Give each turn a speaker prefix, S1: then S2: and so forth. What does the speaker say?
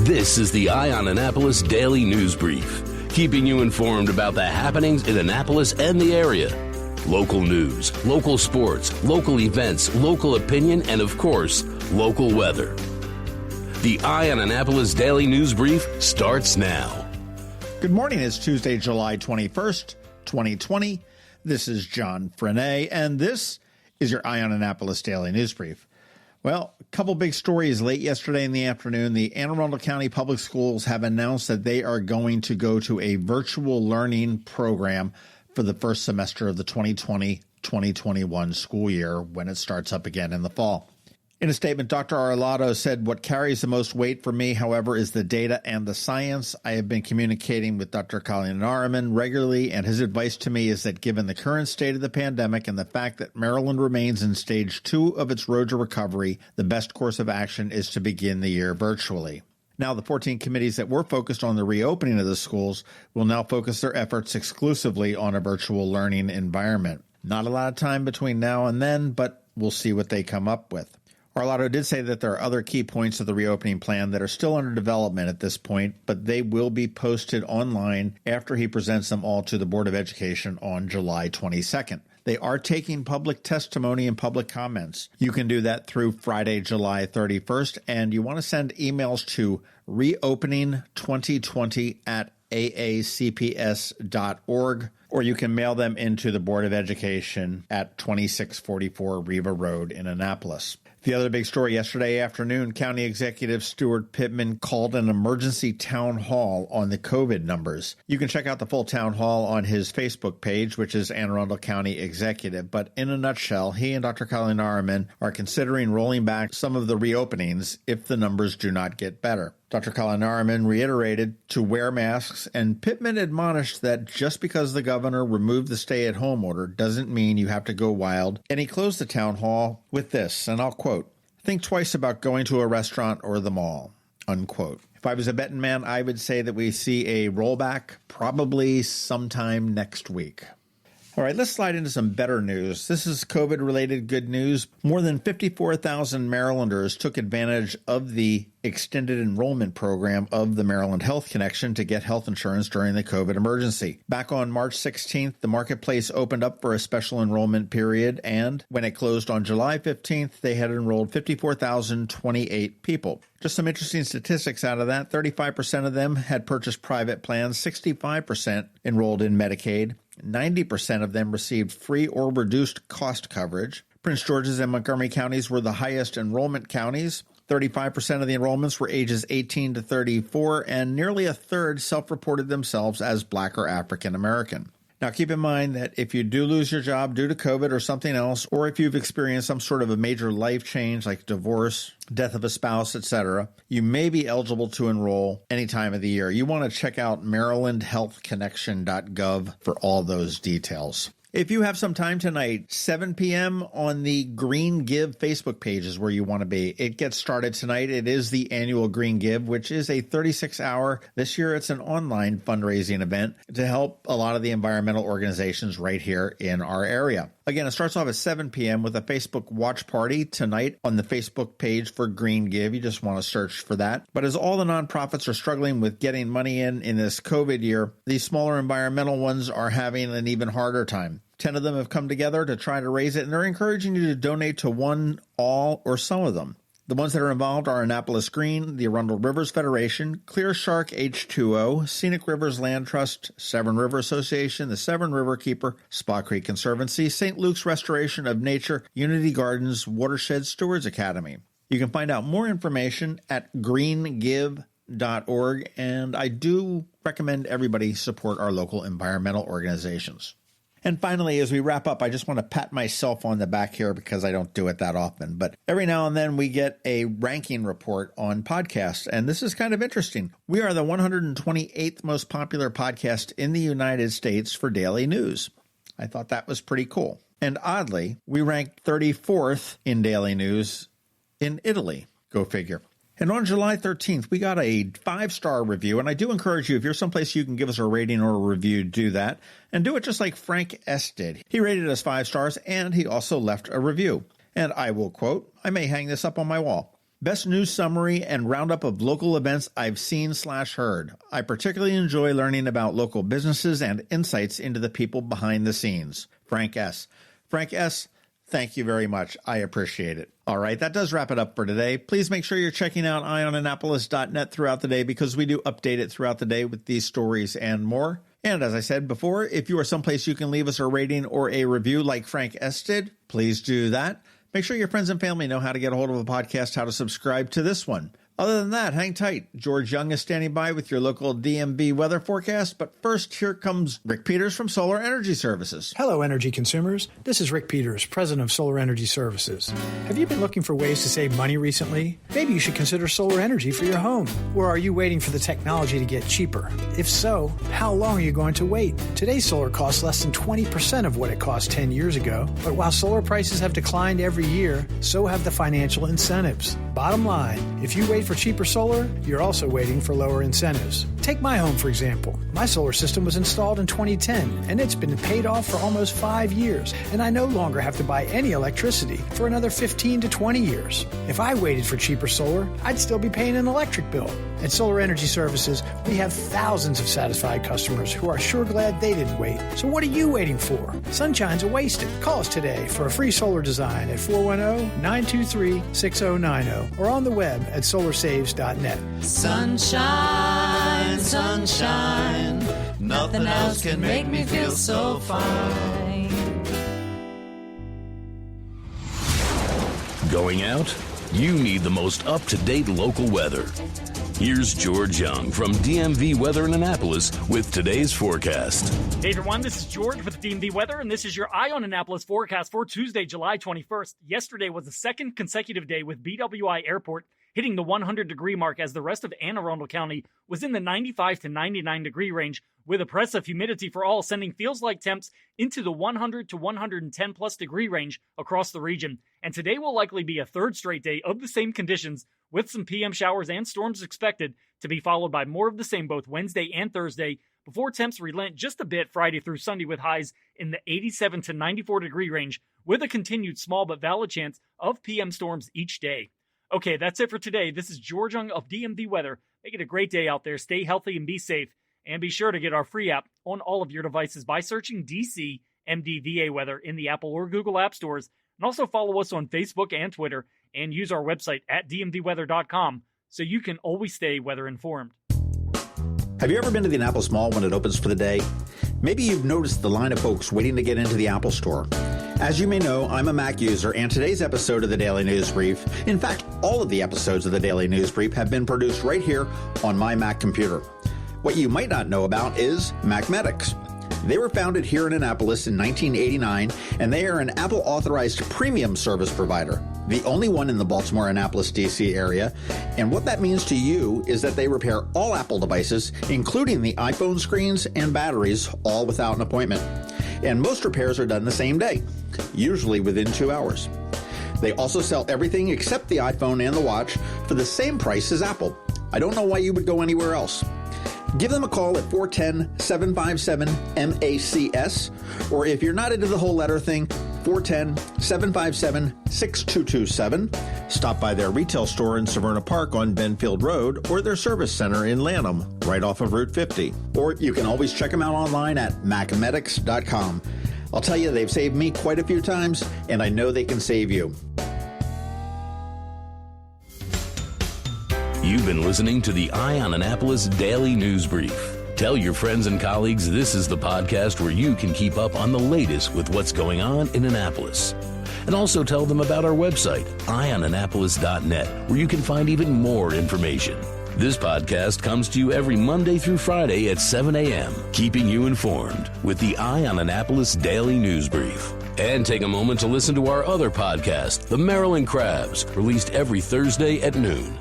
S1: This is the Eye on Annapolis Daily News Brief, keeping you informed about the happenings in Annapolis and the area. Local news, local sports, local events, local opinion, and of course, local weather. The Eye on Annapolis Daily News Brief starts now.
S2: Good morning. It's Tuesday, July 21st, 2020. This is John Frenaye, and this is your Eye on Annapolis Daily News Brief. Well, a couple big stories late yesterday in the afternoon. The Anne Arundel County Public Schools have announced that they are going to go to a virtual learning program for the first semester of the 2020-2021 school year when it starts up again in the fall. In a statement, Dr. Arlotto said, "What carries the most weight for me, however, is the data and the science. I have been communicating with Dr. Colin Nariman regularly, and his advice to me is that given the current state of the pandemic and the fact that Maryland remains in stage 2 of its road to recovery, the best course of action is to begin the year virtually." Now, the 14 committees that were focused on the reopening of the schools will now focus their efforts exclusively on a virtual learning environment. Not a lot of time between now and then, but we'll see what they come up with. Arlotto did say that there are other key points of the reopening plan that are still under development at this point, but they will be posted online after he presents them all to the Board of Education on July 22nd. They are taking public testimony and public comments. You can do that through Friday, July 31st, and you want to send emails to reopening2020@aacps.org, or you can mail them into the Board of Education at 2644 Riva Road in Annapolis. The other big story yesterday afternoon, County Executive Stuart Pittman called an emergency town hall on the COVID numbers. You can check out the full town hall on his Facebook page, which is Anne Arundel County Executive. But in a nutshell, he and Dr. Colin Nariman are considering rolling back some of the reopenings if the numbers do not get better. Dr. Colin Nariman reiterated to wear masks, and Pittman admonished that just because the governor removed the stay-at-home order doesn't mean you have to go wild. And he closed the town hall with this, and I'll quote, "Think twice about going to a restaurant or the mall," unquote. If I was a betting man, I would say that we see a rollback probably sometime next week. All right, let's slide into some better news. This is COVID-related good news. More than 54,000 Marylanders took advantage of the extended enrollment program of the Maryland Health Connection to get health insurance during the COVID emergency. Back on March 16th, the marketplace opened up for a special enrollment period, and when it closed on July 15th, they had enrolled 54,028 people. Just some interesting statistics out of that. 35% of them had purchased private plans, 65% enrolled in Medicaid, 90% of them received free or reduced cost coverage. Prince George's and Montgomery counties were the highest enrollment counties. 35% of the enrollments were ages 18 to 34, and nearly a third self-reported themselves as Black or African American. Now, keep in mind that if you do lose your job due to COVID or something else, or if you've experienced some sort of a major life change like divorce, death of a spouse, etc., you may be eligible to enroll any time of the year. You want to check out marylandhealthconnection.gov for all those details. If you have some time tonight, 7 p.m. on the Green Give Facebook page is where you want to be. It gets started tonight. It is the annual Green Give, which is a 36-hour, this year it's an online fundraising event to help a lot of the environmental organizations right here in our area. Again, it starts off at 7 p.m. with a Facebook watch party tonight on the Facebook page for Green Give. You just want to search for that. But as all the nonprofits are struggling with getting money in this COVID year, these smaller environmental ones are having an even harder time. 10 of them have come together to try to raise it, and they're encouraging you to donate to one, all, or some of them. The ones that are involved are Annapolis Green, the Arundel Rivers Federation, Clear Shark H2O, Scenic Rivers Land Trust, Severn River Association, the Severn River Keeper, Spa Creek Conservancy, St. Luke's Restoration of Nature, Unity Gardens, Watershed Stewards Academy. You can find out more information at greengive.org, and I do recommend everybody support our local environmental organizations. And finally, as we wrap up, I just want to pat myself on the back here because I don't do it that often. But every now and then we get a ranking report on podcasts, and this is kind of interesting. We are the 128th most popular podcast in the United States for daily news. I thought that was pretty cool. And oddly, we ranked 34th in daily news in Italy. Go figure. And on July 13th, we got a 5-star review, and I do encourage you, if you're someplace you can give us a rating or a review, do that, and do it just like Frank S. did. He rated us 5 stars, and he also left a review. And I will quote, I may hang this up on my wall. Best news summary and roundup of local events I've seen/heard. I particularly enjoy learning about local businesses and insights into the people behind the scenes. Frank S. Frank S., thank you very much. I appreciate it. All right, that does wrap it up for today. Please make sure you're checking out eyeonannapolis.net throughout the day because we do update it throughout the day with these stories and more. And as I said before, if you are someplace you can leave us a rating or a review like Frank S. did, please do that. Make sure your friends and family know how to get a hold of a podcast, how to subscribe to this one. Other than that, hang tight. George Young is standing by with your local DMV weather forecast. But first, here comes Rick Peters from Solar Energy Services.
S3: Hello, energy consumers. This is Rick Peters, president of Solar Energy Services. Have you been looking for ways to save money recently? Maybe you should consider solar energy for your home. Or are you waiting for the technology to get cheaper? If so, how long are you going to wait? Today's solar costs less than 20% of what it cost 10 years ago. But while solar prices have declined every year, so have the financial incentives. Bottom line, if you wait for cheaper solar, you're also waiting for lower incentives. Take my home, for example. My solar system was installed in 2010, and it's been paid off for almost 5 years, and I no longer have to buy any electricity for another 15 to 20 years. If I waited for cheaper solar, I'd still be paying an electric bill. At Solar Energy Services, we have thousands of satisfied customers who are sure glad they didn't wait. So what are you waiting for? Sunshine's a wasted. Call us today for a free solar design at 410-923-6090 or on the web at solarsaves.net.
S4: Sunshine, sunshine, nothing else can make me feel so fine.
S1: Going out? You need the most up-to-date local weather. Here's George Young from DMV Weather in Annapolis with today's forecast.
S5: Hey everyone, this is George with DMV Weather, and this is your Eye on Annapolis forecast for Tuesday, July 21st. Yesterday was the second consecutive day with BWI Airport hitting the 100-degree mark as the rest of Anne Arundel County was in the 95 to 99-degree range, with oppressive humidity for all sending feels-like temps into the 100 to 110-plus degree range across the region. And today will likely be a third straight day of the same conditions, with some PM showers and storms expected to be followed by more of the same both Wednesday and Thursday, before temps relent just a bit Friday through Sunday with highs in the 87 to 94-degree range, with a continued small but valid chance of PM storms each day. Okay, that's it for today. This is George Young of DMV Weather. Make it a great day out there. Stay healthy and be safe. And be sure to get our free app on all of your devices by searching DC MDVA Weather in the Apple or Google App Stores. And also follow us on Facebook and Twitter. And use our website at dmvweather.com so you can always stay weather informed.
S2: Have you ever been to the Annapolis Mall when it opens for the day? Maybe you've noticed the line of folks waiting to get into the Apple Store. As you may know, I'm a Mac user, and today's episode of the Daily News Brief, in fact, all of the episodes of the Daily News Brief have been produced right here on my Mac computer. What you might not know about is Macmedics. They were founded here in Annapolis in 1989, and they are an Apple-authorized premium service provider, the only one in the Baltimore-Annapolis, D.C. area. And what that means to you is that they repair all Apple devices, including the iPhone screens and batteries, all without an appointment. And most repairs are done the same day, usually within 2 hours. They also sell everything except the iPhone and the watch for the same price as Apple. I don't know why you would go anywhere else. Give them a call at 410-757-MACS, or if you're not into the whole letter thing, 410-757-6227. Stop by their retail store in Severna Park on Benfield Road, or their service center in Lanham, right off of Route 50. Or you can always check them out online at macmedics.com. I'll tell you, they've saved me quite a few times, and I know they can save you.
S1: You've been listening to the Eye on Annapolis Daily News Brief. Tell your friends and colleagues this is the podcast where you can keep up on the latest with what's going on in Annapolis. And also tell them about our website, eyeonannapolis.net, where you can find even more information. This podcast comes to you every Monday through Friday at 7 a.m., keeping you informed with the Eye on Annapolis Daily News Brief. And take a moment to listen to our other podcast, The Maryland Crabs, released every Thursday at noon.